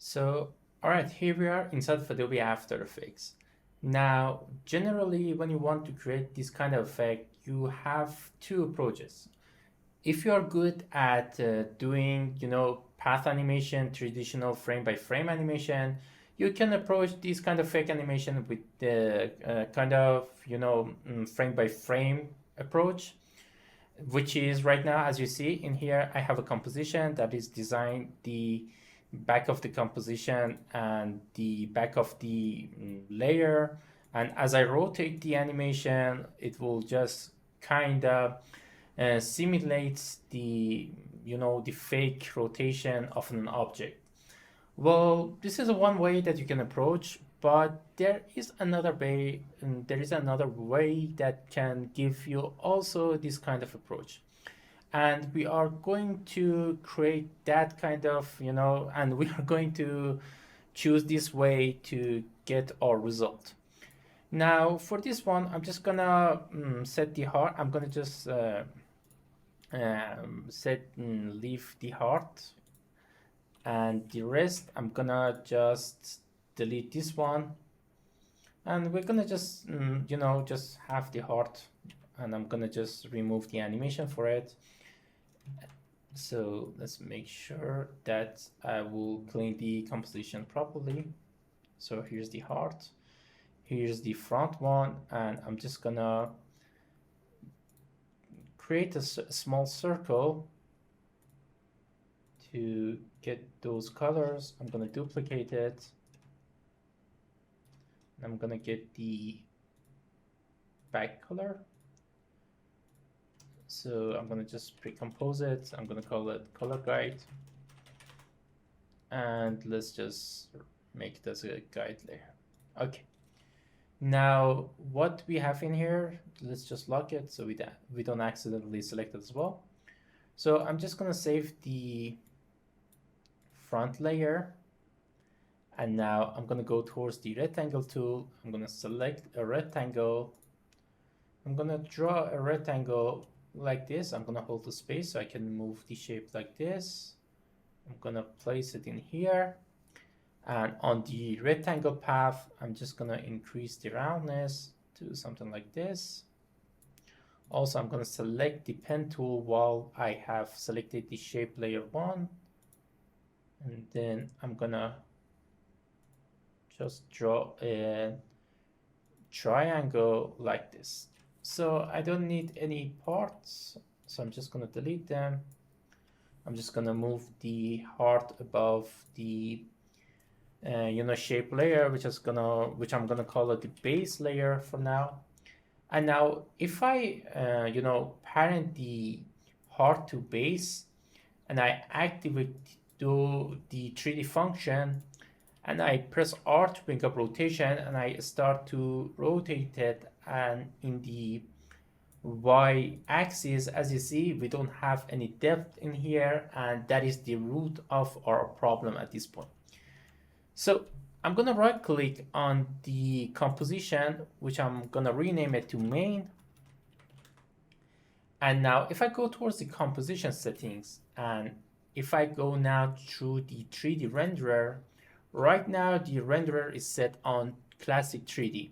So, all right, here we are inside of Adobe After Effects. Now, generally, when you want to create this kind of effect, you have two approaches. If you are good at doing, path animation, traditional frame by frame animation, you can approach this kind of fake animation with the kind of, frame by frame approach, which is right now, as you see in here, I have a composition that is designed the back of the composition and the back of the layer. And as I rotate the animation, it will just kind of simulates the fake rotation of an object. Well, this is one way that you can approach, but there is another way that can give you also this kind of approach. And we are going to create that kind of, and we are going to choose this way to get our result. Now, for this one, I'm just gonna set the heart. I'm gonna just leave the heart, and the rest I'm gonna just delete this one, and we're gonna just just have the heart, and I'm gonna just remove the animation for it. So let's make sure that I will clean the composition properly. So here's the heart, here's the front one, and I'm just gonna create a small circle to get those colors. I'm gonna duplicate it. I'm gonna get the back color. So I'm gonna just pre-compose it. I'm gonna call it color guide. And let's just make it as a guide layer. Okay. Now what we have in here, let's just lock it so we don't accidentally select it as well. So I'm just gonna save the front layer. And now I'm gonna go towards the rectangle tool. I'm gonna select a rectangle. I'm gonna draw a rectangle like this. I'm gonna hold the space so I can move the shape like this. I'm gonna place it in here. And on the rectangle path, I'm just gonna increase the roundness to something like this. Also, I'm gonna select the pen tool while I have selected the shape layer 1. And then I'm gonna just draw a triangle like this. So I don't need any parts, so I'm just gonna delete them. I'm just gonna move the heart above the shape layer, which I'm gonna call it the base layer for now. And now if I parent the heart to base, and I activate the 3D function, and I press R to bring up rotation, and I start to rotate it, and in the Y axis, as you see, we don't have any depth in here, and that is the root of our problem at this point. So I'm gonna right click on the composition, which I'm gonna rename it to main. And now if I go towards the composition settings, and if I go now through the 3D renderer, right now the renderer is set on classic 3D.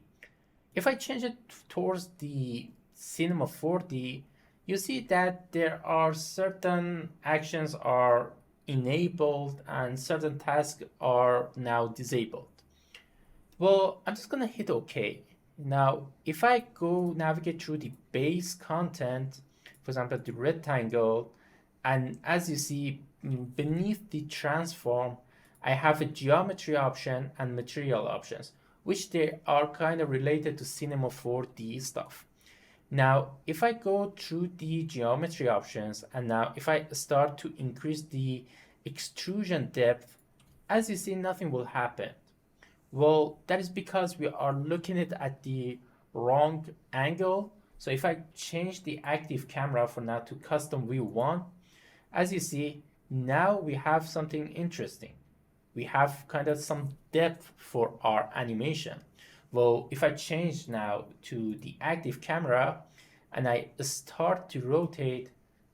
If I change it towards the Cinema 4D, you see that there are certain actions are enabled and certain tasks are now disabled. Well, I'm just gonna hit OK. Now, if I go navigate through the base content, for example, the rectangle, and as you see beneath the transform, I have a geometry option and material options, which they are kind of related to Cinema 4D stuff. Now, if I go through the geometry options, and now if I start to increase the extrusion depth, as you see, nothing will happen. Well, that is because we are looking at the wrong angle. So if I change the active camera for now to custom view 1, as you see, now we have something interesting. We have kind of some depth for our animation. Well, if I change now to the active camera and I start to rotate,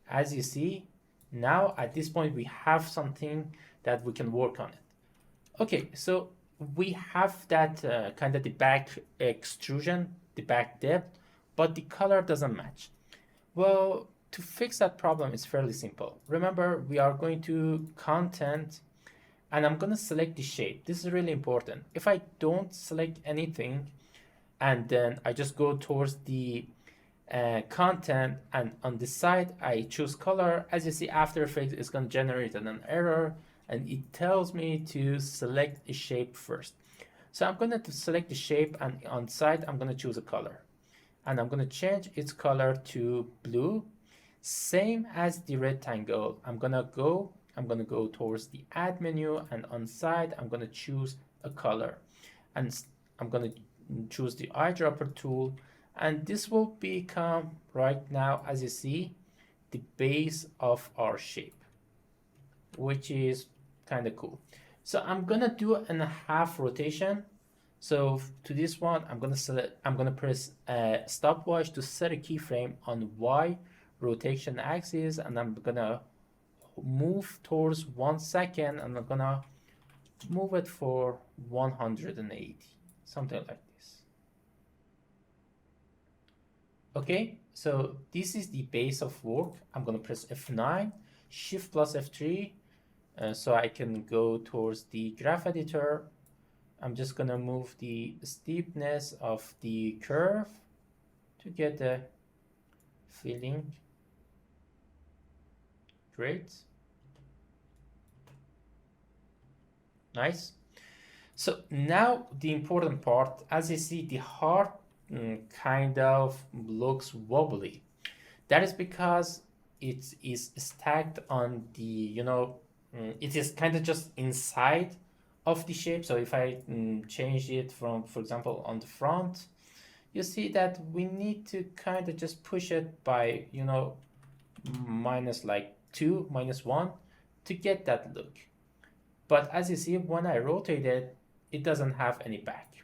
as you see, now at this point we have something that we can work on it. Okay, so we have that kind of the back extrusion, the back depth, but the color doesn't match. Well, to fix that problem is fairly simple. Remember, we are going to content and I'm going to select the shape. This is really important. If I don't select anything and then I just go towards the content and on the side I choose color, as you see, After Effects is going to generate an error and it tells me to select a shape first. So I'm going to select the shape and on side I'm going to choose a color and I'm going to change its color to blue, same as the rectangle. I'm going to go towards the add menu and on side I'm going to choose a color and I'm going to choose the eyedropper tool and this will become right now, as you see, the base of our shape, which is kind of cool. So I'm gonna do a half rotation. So to this one, I'm gonna press stopwatch to set a keyframe on Y rotation axis, and I'm gonna move towards 1 second, and I'm gonna move it for 180, something like this. Okay, so this is the base of work. I'm gonna press F9, Shift plus F3, so I can go towards the graph editor. I'm just gonna move the steepness of the curve to get a feeling. Great. Nice. So now the important part, as you see, the heart kind of looks wobbly. That is because it is stacked on the, it is kind of just inside of the shape. So if I change it from, for example, on the front, you see that we need to kind of just push it by, minus like 2, minus 1 to get that look. But as you see, when I rotate it, it doesn't have any back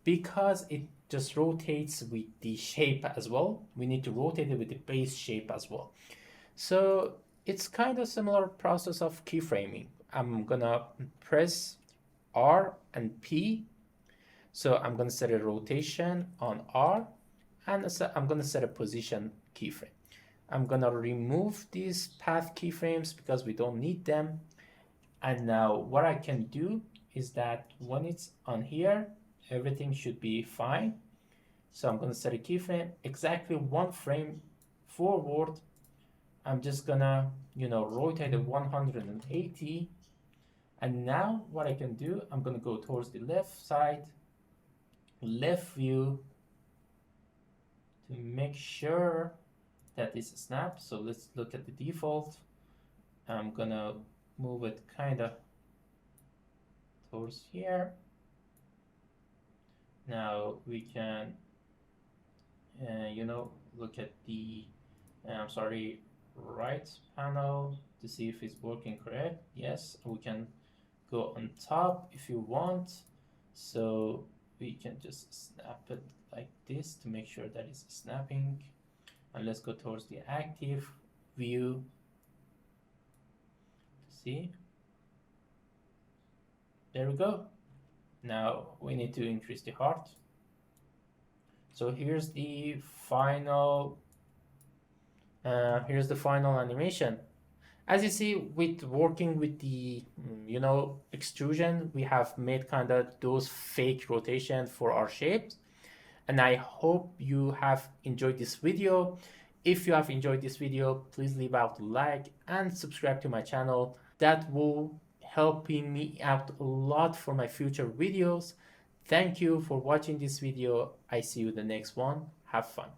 because it just rotates with the shape as well. We need to rotate it with the base shape as well. So it's kind of similar process of keyframing. I'm gonna press R and P. So I'm gonna set a rotation on R and I'm gonna set a position keyframe. I'm gonna remove these path keyframes because we don't need them. And now what I can do is that when it's on here, everything should be fine. So I'm gonna set a keyframe exactly 1 frame forward. I'm just gonna, rotate it 180. And now what I can do, I'm gonna go towards the left side, left view to make sure that this snaps. So let's look at the default. I'm gonna move it kind of towards here. Now we can, look at the, right panel to see if it's working correct. Yes, we can go on top if you want. So we can just snap it like this to make sure that it's snapping. And let's go towards the active view to see. There we go. Now we need to increase the heart. So here's the final animation. As you see, with working with the extrusion, we have made kind of those fake rotation for our shapes. And I hope you have enjoyed this video. If you have enjoyed this video, please leave out a like and subscribe to my channel. That will helping me out a lot for my future videos. Thank you for watching this video. I see you in the next one. Have fun.